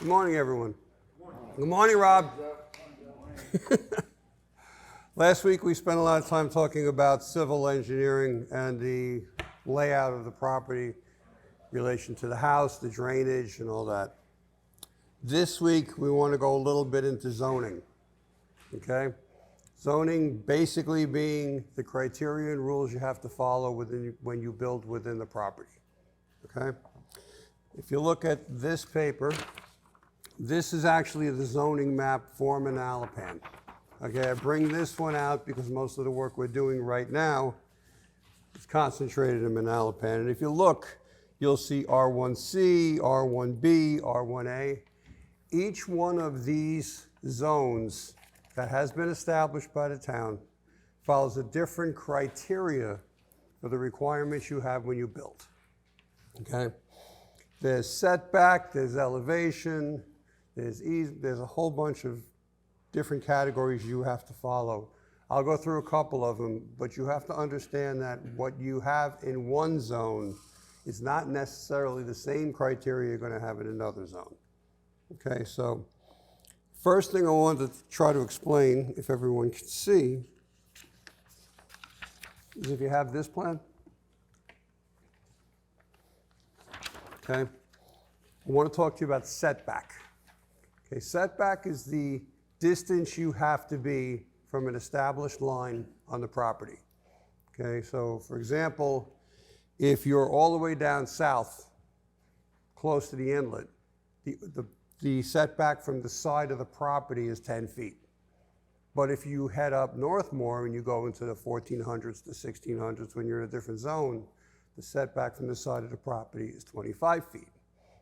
Good morning, everyone. Good morning, Rob. Last week we spent a lot of time talking about civil engineering and the layout of the property, relation to the house, the drainage, and all that. This week we want to go a little bit into zoning, okay? Zoning basically being the criteria and rules you have to follow when you build within the property, okay? If you look at this paper, this is actually the zoning map for Manalapan. Okay, I bring this one out because most of the work we're doing right now is concentrated in Manalapan. And if you look, you'll see R1C, R1B, R1A. Each one of these zones that has been established by the town follows a different criteria for the requirements you have when you build. Okay? There's setback, there's elevation, there's a whole bunch of different categories you have to follow. I'll go through a couple of them, but you have to understand that what you have in one zone is not necessarily the same criteria you're going to have in another zone. Okay, so first thing I wanted to try to explain, if everyone can see, is if you have this plan. Okay, I want to talk to you about setback. Okay, setback is the distance you have to be from an established line on the property. Okay, so for example, if you're all the way down south, close to the inlet, the setback from the side of the property is 10 feet. But if you head up north more and you go into the 1400s to 1600s when you're in a different zone, the setback from the side of the property is 25 feet.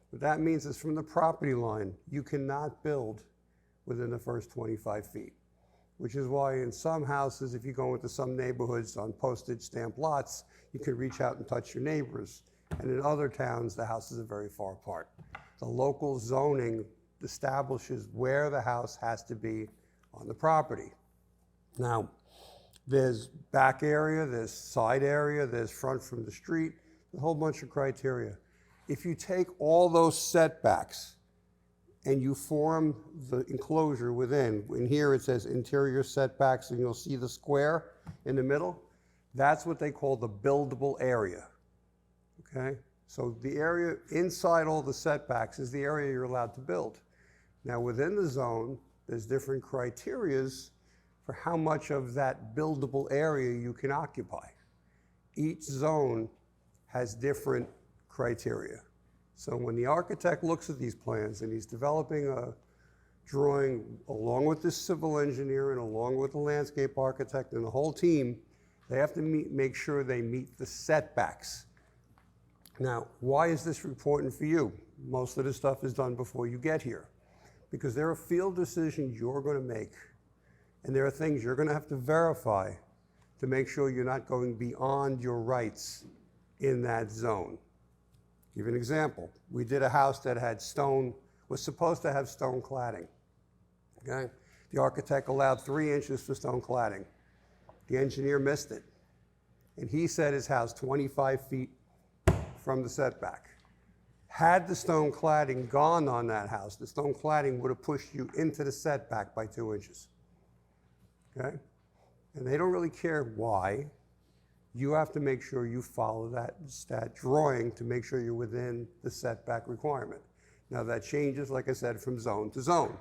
What that means is from the property line, you cannot build within the first 25 feet, which is why in some houses, if you go into some neighborhoods on postage stamp lots, you can reach out and touch your neighbors. And in other towns, the houses are very far apart. The local zoning establishes where the house has to be on the property. Now, there's back area, there's side area, there's front from the street, a whole bunch of criteria. If you take all those setbacks and you form the enclosure within, in here it says interior setbacks, and you'll see the square in the middle. That's what they call the buildable area, okay? So the area inside all the setbacks is the area you're allowed to build. Now within the zone, there's different criterias for how much of that buildable area you can occupy. Each zone has different criteria. So when the architect looks at these plans and he's developing a drawing along with the civil engineer and along with the landscape architect and the whole team, they have to make sure they meet the setbacks. Now, why is this important for you? Most of this stuff is done before you get here, because there are field decisions you're going to make, and there are things you're going to have to verify to make sure you're not going beyond your rights in that zone. Give you an example. We did a house that had stone, was supposed to have stone cladding, okay? The architect allowed 3 inches for stone cladding. The engineer missed it. And he set his house 25 feet from the setback. Had the stone cladding gone on that house, the stone cladding would have pushed you into the setback by 2 inches, okay? And they don't really care why. You have to make sure you follow that drawing to make sure you're within the setback requirement. Now that changes, like I said, from zone to zone.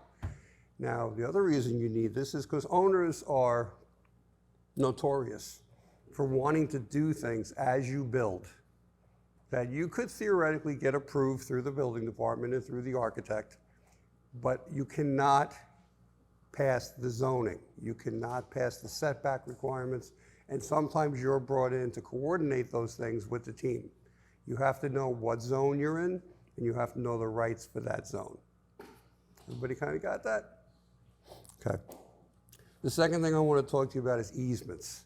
Now, the other reason you need this is because owners are notorious for wanting to do things as you build that you could theoretically get approved through the building department and through the architect, but you cannot pass the zoning. You cannot pass the setback requirements. And sometimes you're brought in to coordinate those things with the team. You have to know what zone you're in, and you have to know the rights for that zone. Everybody kind of got that? Okay. The second thing I want to talk to you about is easements.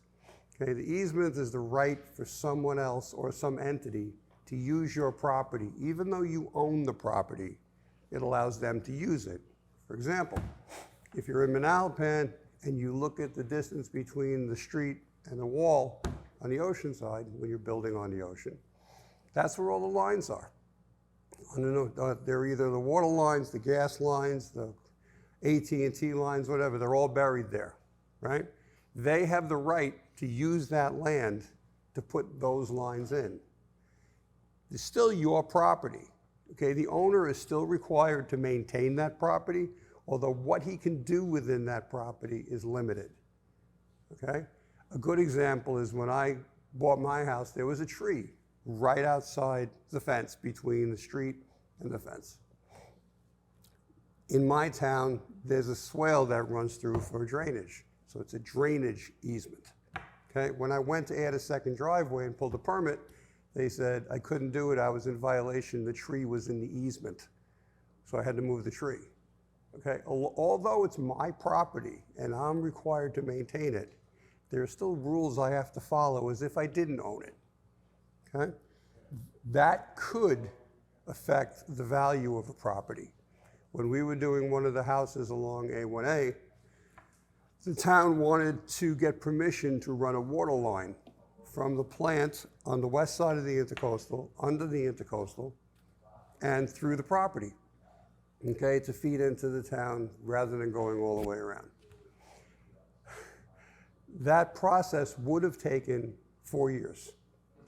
Okay, the easement is the right for someone else or some entity to use your property. Even though you own the property, it allows them to use it. For example, if you're in Manalapan and you look at the distance between the street and the wall on the ocean side when you're building on the ocean, that's where all the lines are. They're either the water lines, the gas lines, the AT&T lines, whatever, they're all buried there, right? They have the right to use that land to put those lines in. It's still your property, okay? The owner is still required to maintain that property, although what he can do within that property is limited, okay? A good example is when I bought my house, there was a tree right outside the fence between the street and the fence. In my town, there's a swale that runs through for drainage. So it's a drainage easement, okay? When I went to add a second driveway and pulled a permit, they said I couldn't do it, I was in violation, the tree was in the easement. So I had to move the tree, okay? Although it's my property and I'm required to maintain it, there are still rules I have to follow as if I didn't own it, okay? That could affect the value of a property. When we were doing one of the houses along A1A, the town wanted to get permission to run a water line from the plant on the west side of the intercoastal, under the intercoastal, and through the property, okay, to feed into the town rather than going all the way around. That process would have taken 4 years,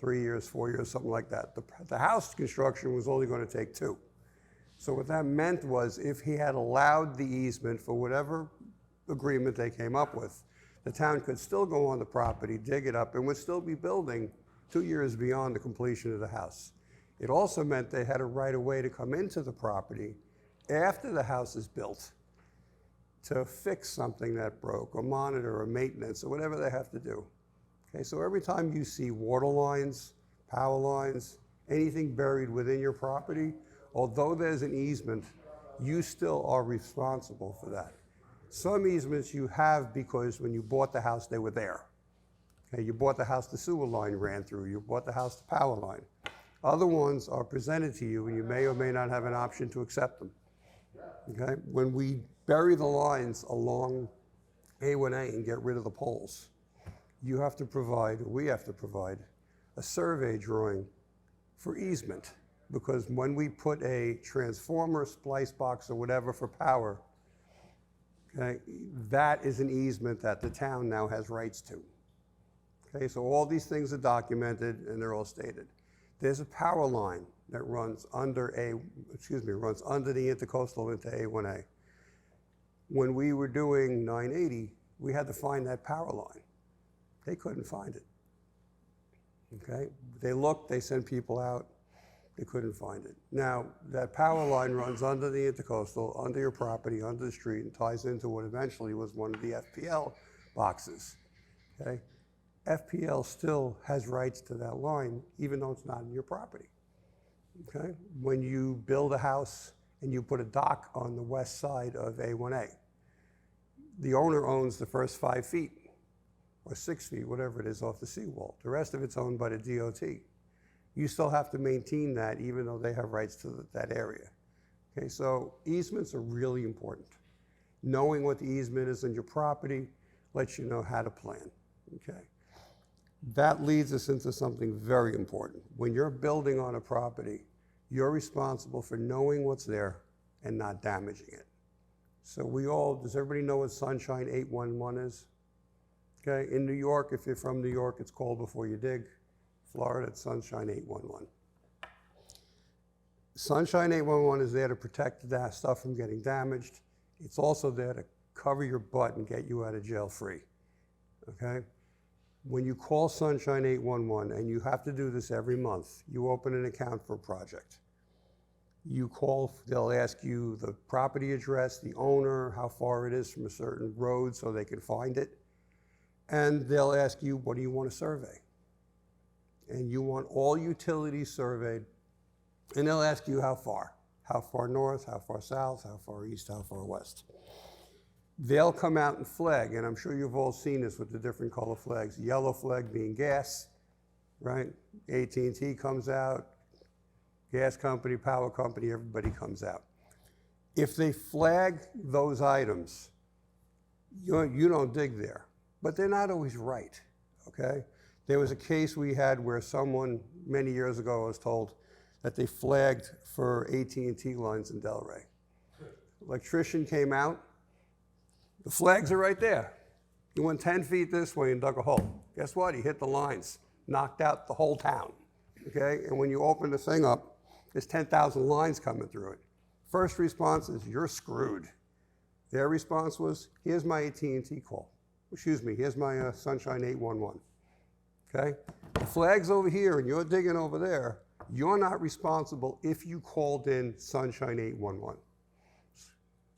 3 years, 4 years, something like that. The house construction was only going to take 2. So what that meant was if he had allowed the easement for whatever agreement they came up with, the town could still go on the property, dig it up, and would still be building 2 years beyond the completion of the house. It also meant they had a right of way to come into the property after the house is built to fix something that broke, or monitor, or maintenance, or whatever they have to do. Okay, so every time you see water lines, power lines, anything buried within your property, although there's an easement, you still are responsible for that. Some easements you have because when you bought the house, they were there. Okay, you bought the house, the sewer line ran through. You bought the house, the power line. Other ones are presented to you, and you may or may not have an option to accept them. Okay, when we bury the lines along A1A and get rid of the poles, you have to provide, we have to provide, a survey drawing for easement. Because when we put a transformer, splice box, or whatever for power, okay, that is an easement that the town now has rights to. Okay, so all these things are documented and they're all stated. There's a power line that runs under runs under the intercoastal into A1A. When we were doing 980, we had to find that power line. They couldn't find it. Okay, they looked, they sent people out. They couldn't find it. Now, that power line runs under the intercoastal, under your property, under the street, and ties into what eventually was one of the FPL boxes, okay? FPL still has rights to that line, even though it's not in your property, okay? When you build a house and you put a dock on the west side of A1A, the owner owns the first 5 feet, or 6 feet, whatever it is, off the seawall. The rest of it's owned by the DOT. You still have to maintain that even though they have rights to that area. Okay, so easements are really important. Knowing what the easement is on your property lets you know how to plan, okay? That leads us into something very important. When you're building on a property, you're responsible for knowing what's there and not damaging it. So does everybody know what Sunshine 811 is? Okay, in New York, if you're from New York, it's call before you dig. Florida, it's Sunshine 811. Sunshine 811 is there to protect that stuff from getting damaged. It's also there to cover your butt and get you out of jail free, okay? When you call Sunshine 811, and you have to do this every month, you open an account for a project. You call, they'll ask you the property address, the owner, how far it is from a certain road so they can find it. And they'll ask you, what do you want to survey? And you want all utilities surveyed, and they'll ask you how far north, how far south, how far east, how far west. They'll come out and flag, and I'm sure you've all seen this with the different color flags. Yellow flag being gas, right? AT&T comes out, gas company, power company, everybody comes out. If they flag those items, you don't dig there, but they're not always right, okay? There was a case we had where someone, many years ago, was told that they flagged for AT&T lines in Delray. Electrician came out, the flags are right there. He went 10 feet this way and dug a hole. Guess what? He hit the lines, knocked out the whole town, okay? And when you open the thing up, there's 10,000 lines coming through it. First response is, you're screwed. Their response was, here's my AT&T call. Excuse me, here's my Sunshine 811, okay? The flag's over here and you're digging over there. You're not responsible if you called in Sunshine 811.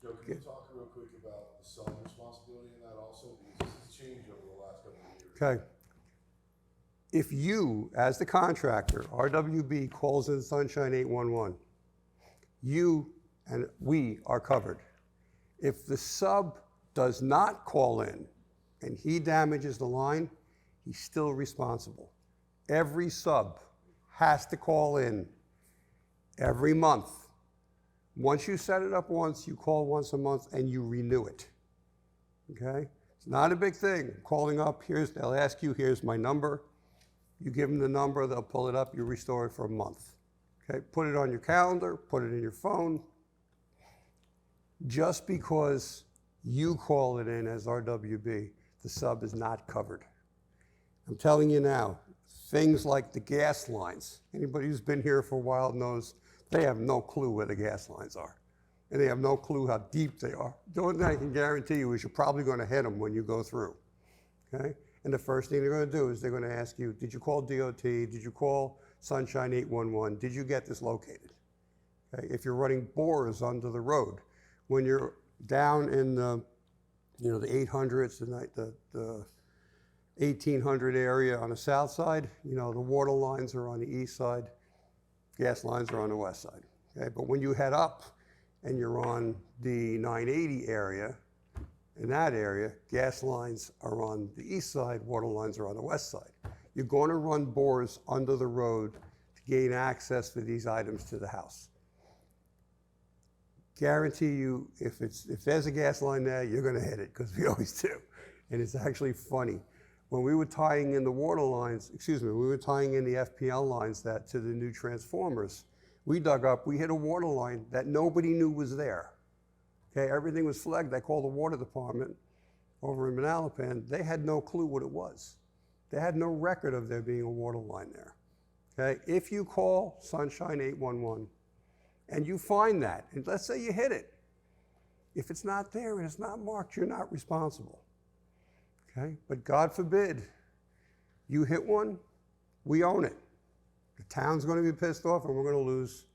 Joe, can you talk real quick about the selling responsibility in that also? Because this has changed over the last couple of years. Okay. If you, as the contractor, RWB, calls in Sunshine 811, you and we are covered. If the sub does not call in and he damages the line, he's still responsible. Every sub has to call in every month. Once you set it up once, you call once a month and you renew it, okay? It's not a big thing. Calling up, they'll ask you, here's my number. You give them the number, they'll pull it up, you restore it for a month, okay? Put it on your calendar, put it in your phone. Just because you call it in as RWB, the sub is not covered. I'm telling you now, things like the gas lines, anybody who's been here for a while knows they have no clue where the gas lines are. And they have no clue how deep they are. The only thing I can guarantee you is you're probably going to hit them when you go through, okay? And the first thing they're going to do is they're going to ask you, did you call DOT? Did you call Sunshine 811? Did you get this located? Okay? If you're running bores under the road, when you're down in the, the 800s, the 1800 area on the south side, the water lines are on the east side, gas lines are on the west side, okay? But when you head up and you're on the 980 area, in that area, gas lines are on the east side, water lines are on the west side. You're going to run bores under the road to gain access for these items to the house. Guarantee you, if there's a gas line there, you're going to hit it, because we always do. And it's actually funny. When we were tying in the water lines, we were tying in the FPL lines to the new transformers, we dug up, we hit a water line that nobody knew was there. Okay, everything was flagged. I called the water department over in Manalapan. They had no clue what it was. They had no record of there being a water line there. Okay, if you call Sunshine 811 and you find that, and let's say you hit it, if it's not there and it's not marked, you're not responsible. Okay, but God forbid you hit one, we own it. The town's going to be pissed off and we're going to lose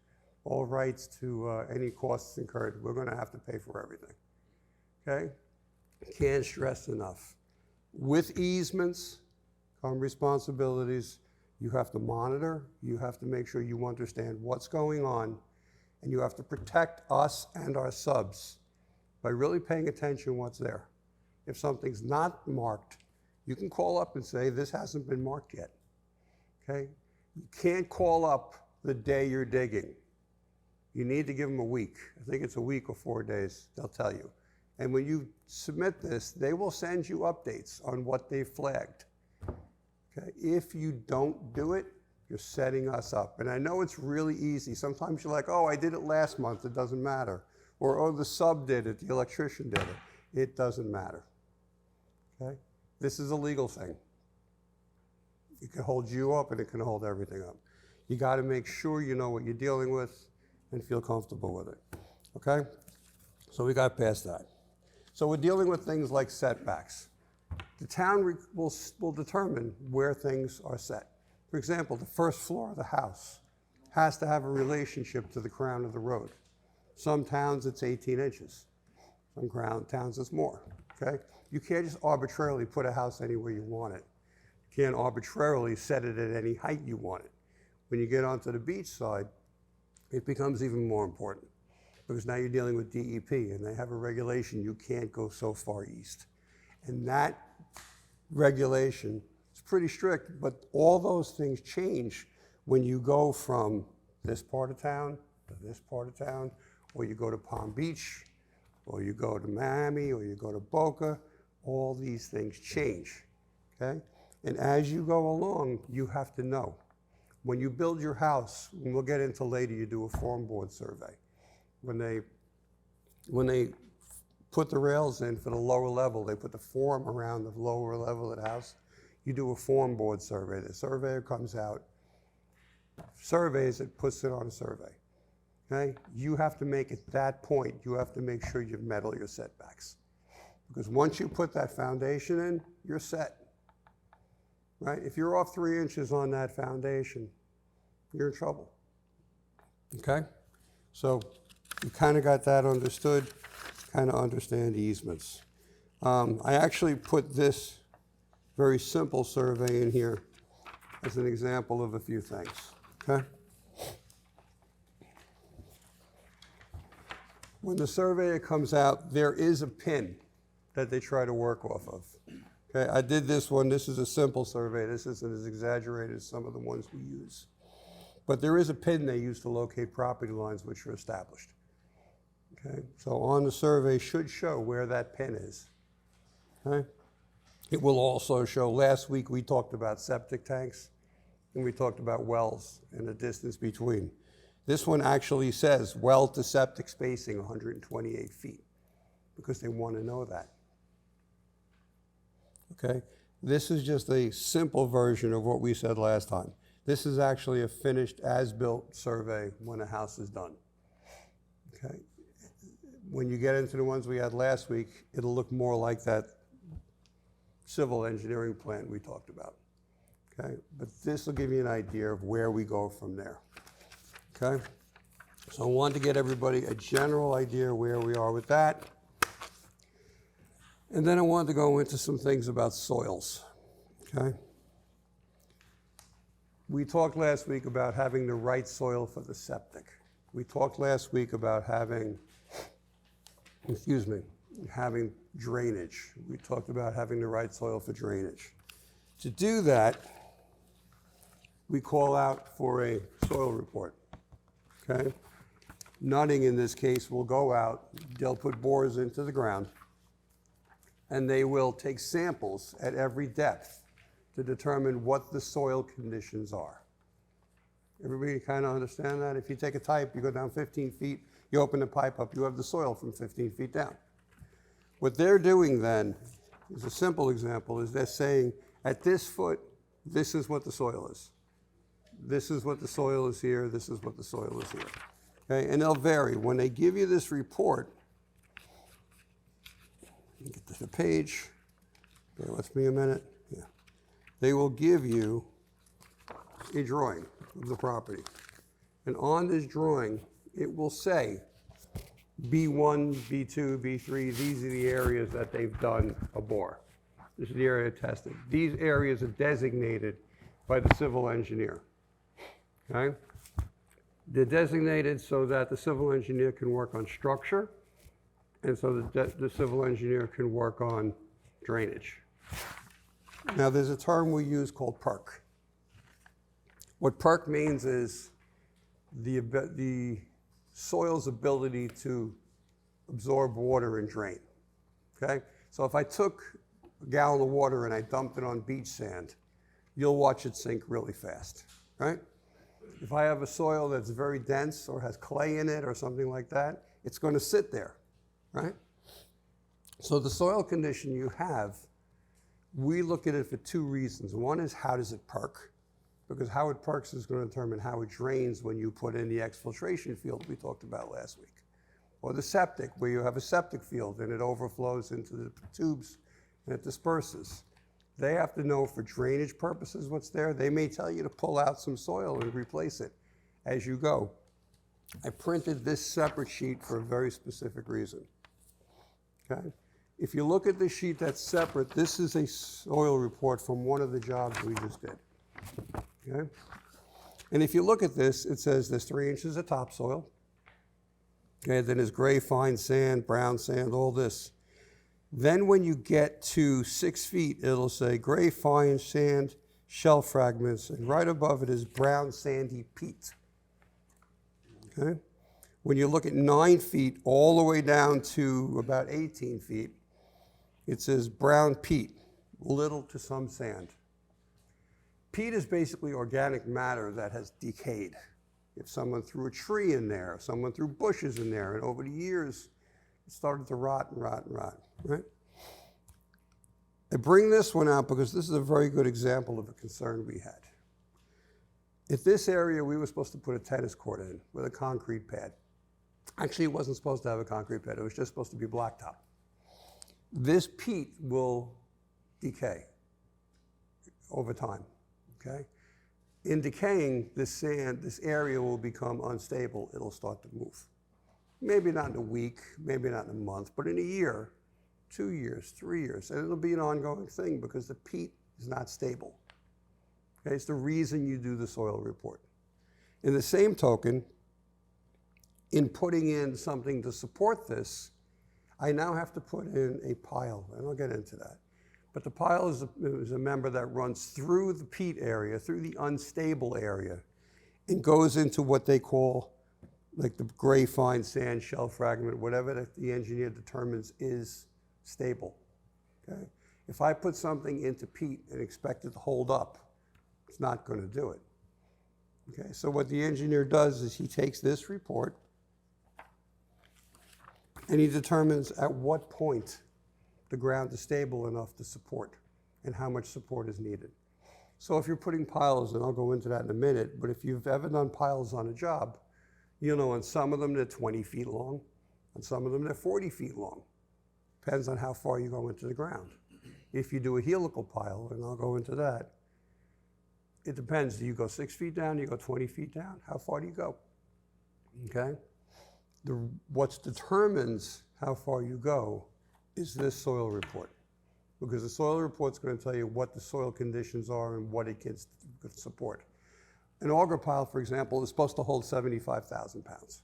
all rights to any costs incurred. We're going to have to pay for everything. Okay? Can't stress enough. With easements come responsibilities. You have to monitor. You have to make sure you understand what's going on, and you have to protect us and our subs by really paying attention to what's there. If something's not marked, you can call up and say, this hasn't been marked yet, okay? You can't call up the day you're digging. You need to give them a week. I think it's a week or 4 days, they'll tell you. And when you submit this, they will send you updates on what they flagged, okay? If you don't do it, you're setting us up. And I know it's really easy. Sometimes you're like, oh, I did it last month, it doesn't matter. Or, oh, the sub did it, the electrician did it. It doesn't matter. Okay? This is a legal thing. It can hold you up and it can hold everything up. You got to make sure you know what you're dealing with and feel comfortable with it. Okay? So we got past that. So we're dealing with things like setbacks. The town will determine where things are set. For example, the first floor of the house has to have a relationship to the crown of the road. Some towns it's 18 inches. Some towns it's more. Okay? You can't just arbitrarily put a house anywhere you want it. You can't arbitrarily set it at any height you want it. When you get onto the beach side, it becomes even more important, because now you're dealing with DEP and they have a regulation, you can't go so far east. And that regulation is pretty strict, but all those things change when you go from this part of town to this part of town, or you go to Palm Beach, or you go to Miami, or you go to Boca. All these things change, okay? And as you go along, you have to know. When you build your house, and we'll get into later, you do a form board survey. When they put the rails in for the lower level, they put the form around the lower level of the house, you do a form board survey. The surveyor comes out, surveys it, puts it on a survey. Okay? You have to make at that point, you have to make sure you've met all your setbacks. Because once you put that foundation in, you're set. Right? If you're off 3 inches on that foundation, you're in trouble. Okay? So you kind of got that understood, kind of understand easements. I actually put this very simple survey in here as an example of a few things. Okay? When the surveyor comes out, there is a pin that they try to work off of. Okay, I did this one. This is a simple survey. This isn't as exaggerated as some of the ones we use. But there is a pin they use to locate property lines which are established. Okay, so on the survey should show where that pin is. Okay, it will also show, last week we talked about septic tanks and we talked about wells and the distance between. This one actually says well to septic spacing 128 feet because they want to know that. Okay, this is just a simple version of what we said last time. This is actually a finished as-built survey when a house is done. Okay, when you get into the ones we had last week, it'll look more like that civil engineering plan we talked about. Okay, but this will give you an idea of where we go from there. Okay, so I wanted to get everybody a general idea where we are with that. And then I wanted to go into some things about soils, okay? We talked last week about having the right soil for the septic. We talked last week about having drainage. We talked about having the right soil for drainage. To do that, we call out for a soil report, okay? Nutting, in this case, will go out. They'll put bores into the ground, and they will take samples at every depth to determine what the soil conditions are. Everybody kind of understand that? If you take a pipe, you go down 15 feet, you open the pipe up, you have the soil from 15 feet down. What they're doing then, is a simple example, is they're saying, at this foot, this is what the soil is. This is what the soil is here, this is what the soil is here. Okay, and they'll vary. When they give you this report, get to the page, bear with me a minute. Yeah. They will give you a drawing of the property. And on this drawing, it will say B1, B2, B3, these are the areas that they've done a bore. This is the area tested. These areas are designated by the civil engineer. Okay? They're designated so that the civil engineer can work on structure, and so the civil engineer can work on drainage. Now, there's a term we use called Perk. What Perk means is the soil's ability to absorb water and drain. Okay? So if I took a gallon of water and I dumped it on beach sand, you'll watch it sink really fast, right? If I have a soil that's very dense or has clay in it or something like that, it's going to sit there. Right? So the soil condition you have, we look at it for two reasons. One is how does it perk? Because how it perks is going to determine how it drains when you put in the exfiltration field we talked about last week. Or the septic, where you have a septic field and it overflows into the tubes and it disperses. They have to know for drainage purposes what's there. They may tell you to pull out some soil and replace it as you go. I printed this separate sheet for a very specific reason. Okay? If you look at the sheet that's separate, this is a soil report from one of the jobs we just did. Okay? And if you look at this, it says there's 3 inches of topsoil. Okay, then there's gray fine sand, brown sand, all this. Then when you get to 6 feet, it'll say gray fine sand, shell fragments, and right above it is brown sandy peat. Okay? When you look at 9 feet all the way down to about 18 feet, it says brown peat, little to some sand. Peat is basically organic matter that has decayed. If someone threw a tree in there, someone threw bushes in there, and over the years, it started to rot and rot and rot, right? I bring this one out because this is a very good example of a concern we had. At this area, we were supposed to put a tennis court in with a concrete pad. Actually, it wasn't supposed to have a concrete pad. It was just supposed to be blacktop. This peat will decay over time, okay? In decaying, this sand, this area will become unstable. It'll start to move. Maybe not in a week, maybe not in a month, but in a year, 2 years, 3 years, and it'll be an ongoing thing because the peat is not stable. Okay, it's the reason you do the soil report. In the same token, in putting in something to support this, I now have to put in a pile, and I'll get into that. But the pile is a member that runs through the peat area, through the unstable area, and goes into what they call like the gray fine sand shell fragment, whatever the engineer determines is stable, okay? If I put something into peat and expect it to hold up, it's not going to do it, okay? So what the engineer does is he takes this report and he determines at what point the ground is stable enough to support and how much support is needed. So if you're putting piles, and I'll go into that in a minute, but if you've ever done piles on a job, you'll know on some of them they're 20 feet long, on some of them they're 40 feet long. Depends on how far you go into the ground. If you do a helical pile, and I'll go into that, it depends. Do you go 6 feet down? Do you go 20 feet down? How far do you go? Okay? What determines how far you go is this soil report. Because the soil report's going to tell you what the soil conditions are and what it can support. An auger pile, for example, is supposed to hold 75,000 pounds.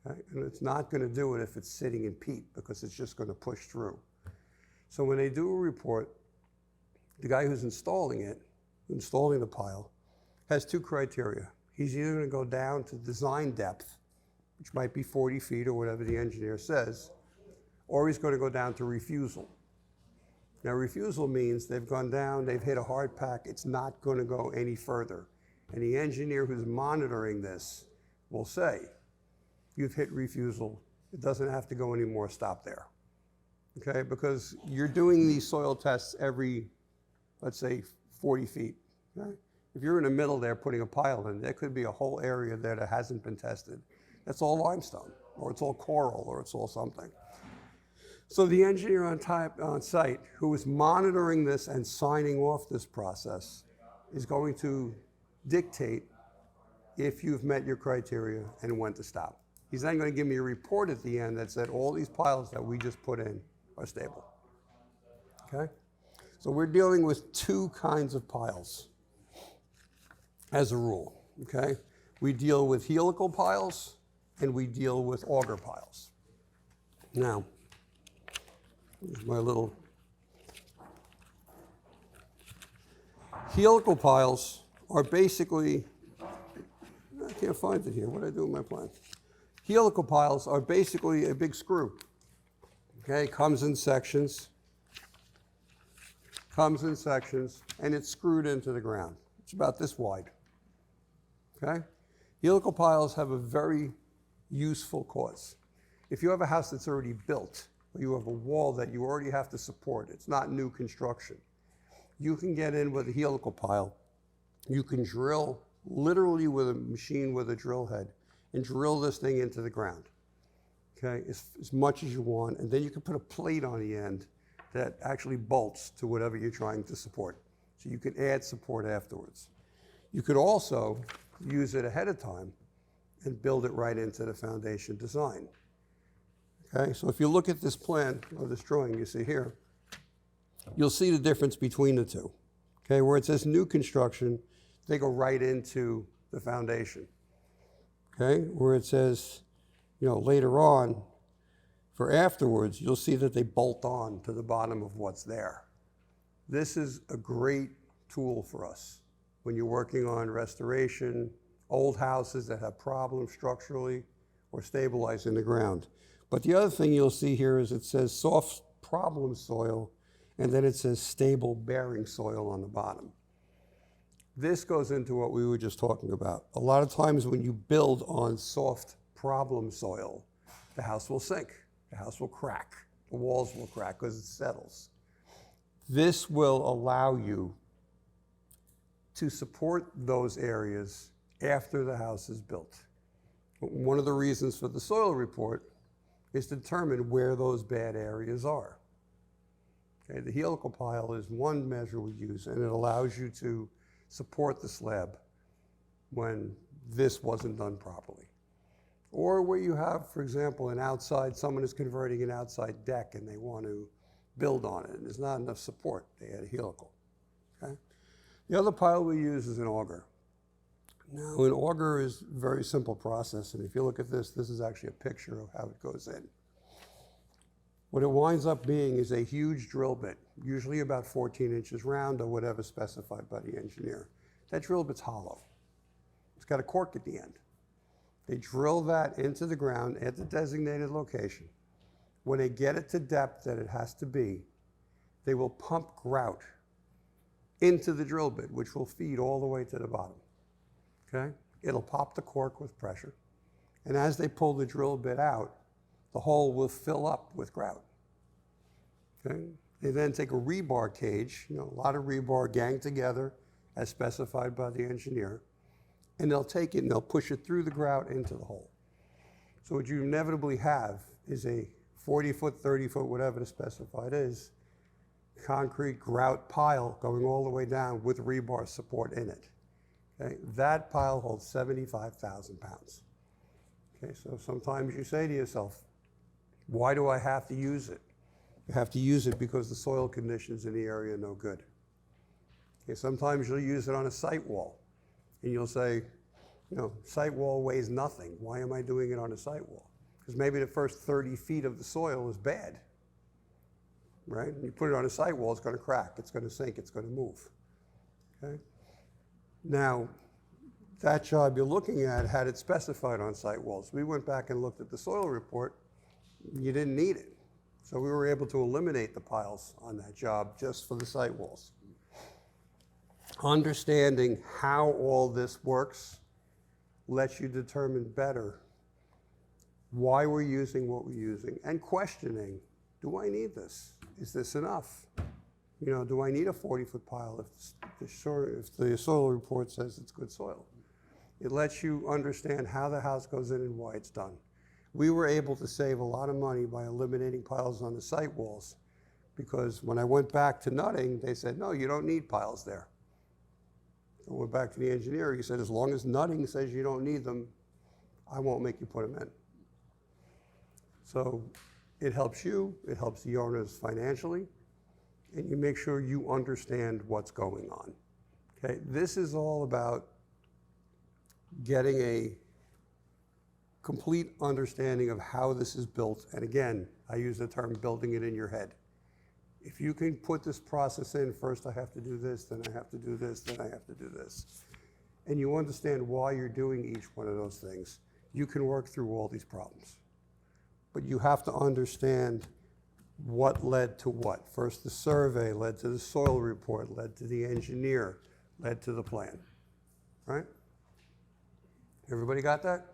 Okay? And it's not going to do it if it's sitting in peat because it's just going to push through. So when they do a report, the guy who's installing the pile, has 2 criteria. He's either going to go down to design depth, which might be 40 feet or whatever the engineer says, or he's going to go down to refusal. Now, refusal means they've gone down, they've hit a hard pack, it's not going to go any further. And the engineer who's monitoring this will say, you've hit refusal, it doesn't have to go anymore, stop there. Okay, because you're doing these soil tests every, let's say, 40 feet. Okay? If you're in the middle there putting a pile in, there could be a whole area there that hasn't been tested. That's all limestone, or it's all coral, or it's all something. So the engineer on site who is monitoring this and signing off this process is going to dictate if you've met your criteria and when to stop. He's then going to give me a report at the end that said all these piles that we just put in are stable. Okay? So we're dealing with 2 kinds of piles as a rule. Okay? We deal with helical piles and we deal with auger piles. Now, here's my little helical piles are basically, I can't find it here. What did I do with my plan? Helical piles are basically a big screw. Okay, comes in sections, and it's screwed into the ground. It's about this wide. Okay? Helical piles have a very useful cause. If you have a house that's already built, or you have a wall that you already have to support, it's not new construction, you can get in with a helical pile. You can drill literally with a machine with a drill head and drill this thing into the ground, okay, as much as you want, and then you can put a plate on the end that actually bolts to whatever you're trying to support. So you can add support afterwards. You could also use it ahead of time and build it right into the foundation design. Okay, so if you look at this plan or this drawing you see here, you'll see the difference between the 2. Okay, where it says new construction, they go right into the foundation. Okay, where it says, later on, for afterwards, you'll see that they bolt on to the bottom of what's there. This is a great tool for us when you're working on restoration, old houses that have problems structurally or stabilizing the ground. But the other thing you'll see here is it says soft problem soil, and then it says stable bearing soil on the bottom. This goes into what we were just talking about. A lot of times when you build on soft problem soil, the house will sink, the house will crack, the walls will crack because it settles. This will allow you to support those areas after the house is built. One of the reasons for the soil report is to determine where those bad areas are. Okay, the helical pile is one measure we use, and it allows you to support the slab when this wasn't done properly. Or where you have, for example, an outside, someone is converting an outside deck and they want to build on it, and there's not enough support. They add a helical. Okay? The other pile we use is an auger. Now, an auger is a very simple process, and if you look at this, this is actually a picture of how it goes in. What it winds up being is a huge drill bit, usually about 14 inches round or whatever specified by the engineer. That drill bit's hollow. It's got a cork at the end. They drill that into the ground at the designated location. When they get it to depth that it has to be, they will pump grout into the drill bit, which will feed all the way to the bottom. Okay? It'll pop the cork with pressure. And as they pull the drill bit out, the hole will fill up with grout. Okay? They then take a rebar cage, a lot of rebar ganged together as specified by the engineer, and they'll take it and they'll push it through the grout into the hole. So what you inevitably have is a 40-foot, 30-foot, whatever the specified is, concrete grout pile going all the way down with rebar support in it. Okay? That pile holds 75,000 pounds. Okay, so sometimes you say to yourself, why do I have to use it? You have to use it because the soil conditions in the area are no good. Okay, sometimes you'll use it on a site wall, and you'll say, site wall weighs nothing. Why am I doing it on a site wall? Because maybe the first 30 feet of the soil is bad, right? And you put it on a site wall, it's going to crack, it's going to sink, it's going to move. Okay? Now, that job you're looking at had it specified on site walls. We went back and looked at the soil report. You didn't need it. So we were able to eliminate the piles on that job just for the site walls. Understanding how all this works lets you determine better why we're using what we're using, and questioning, do I need this? Is this enough? Do I need a 40-foot pile if the soil report says it's good soil? It lets you understand how the house goes in and why it's done. We were able to save a lot of money by eliminating piles on the site walls, because when I went back to nutting, they said, no, you don't need piles there. I went back to the engineer, he said, as long as nutting says you don't need them, I won't make you put them in. So it helps you, it helps the owners financially, and you make sure you understand what's going on. Okay, this is all about getting a complete understanding of how this is built. And again, I use the term building it in your head. If you can put this process in, first I have to do this, then I have to do this, then I have to do this, and you understand why you're doing each one of those things, you can work through all these problems. But you have to understand what led to what. First the survey led to the soil report, led to the engineer, led to the plan, right? Everybody got that?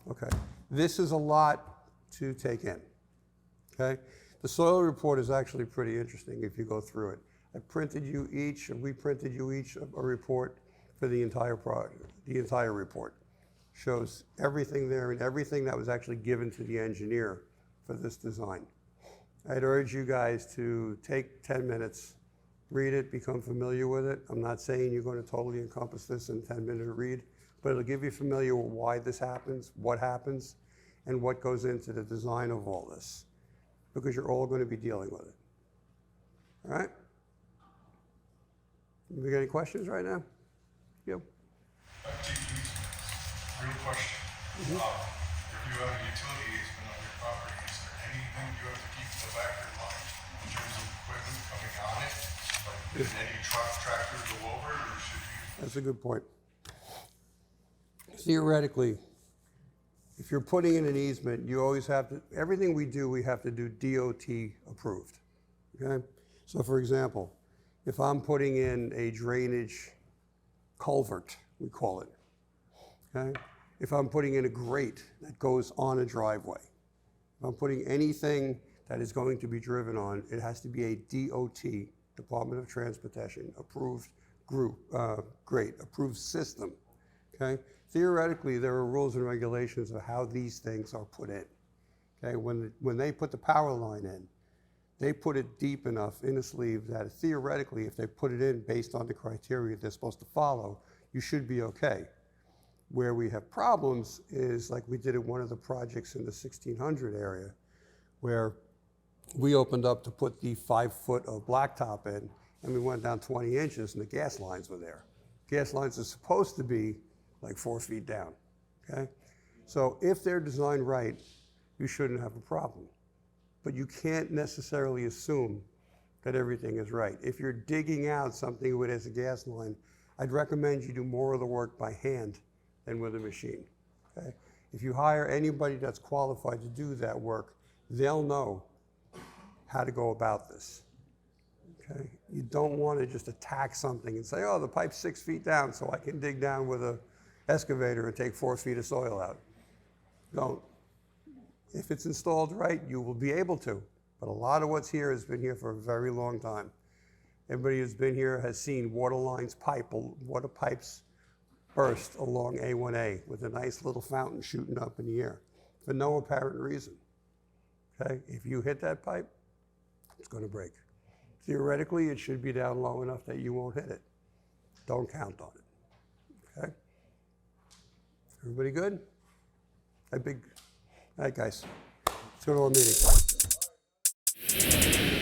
Okay. This is a lot to take in, okay? The soil report is actually pretty interesting if you go through it. We printed you each a report for the entire project. The entire report shows everything there and everything that was actually given to the engineer for this design. I'd urge you guys to take 10 minutes, read it, become familiar with it. I'm not saying you're going to totally encompass this in 10-minute read, but it'll give you familiar with why this happens, and what goes into the design of all this, because you're all going to be dealing with it. All right? We got any questions right now? Yep. Real question. If you have a utility easement on your property, is there anything you have to keep in the back of your mind in terms of equipment coming on it? Like, did any tractor go over, or should you? That's a good point. Theoretically, if you're putting in an easement, you always have to, everything we do, we have to do DOT approved, okay? So for example, if I'm putting in a drainage culvert, we call it, okay? If I'm putting in a grate that goes on a driveway, if I'm putting anything that is going to be driven on, it has to be a DOT, Department of Transportation, approved grate, approved system, okay? Theoretically, there are rules and regulations of how these things are put in, okay? When they put the power line in, they put it deep enough in the sleeve that theoretically, if they put it in based on the criteria they're supposed to follow, you should be okay. Where we have problems is like we did at one of the projects in the 1600 area, where we opened up to put the 5 foot of blacktop in, and we went down 20 inches and the gas lines were there. Gas lines are supposed to be like 4 feet down, okay? So if they're designed right, you shouldn't have a problem. But you can't necessarily assume that everything is right. If you're digging out something with as a gas line, I'd recommend you do more of the work by hand than with a machine, okay? If you hire anybody that's qualified to do that work, they'll know how to go about this, okay? You don't want to just attack something and say, oh, the pipe's 6 feet down, so I can dig down with an excavator and take 4 feet of soil out. Don't. If it's installed right, you will be able to, but a lot of what's here has been here for a very long time. Everybody who's been here has seen water lines water pipes burst along A1A with a nice little fountain shooting up in the air for no apparent reason, okay? If you hit that pipe, it's gonna break. Theoretically, it should be down low enough that you won't hit it. Don't count on it, okay? Everybody good? All right, guys, let's go to our meeting.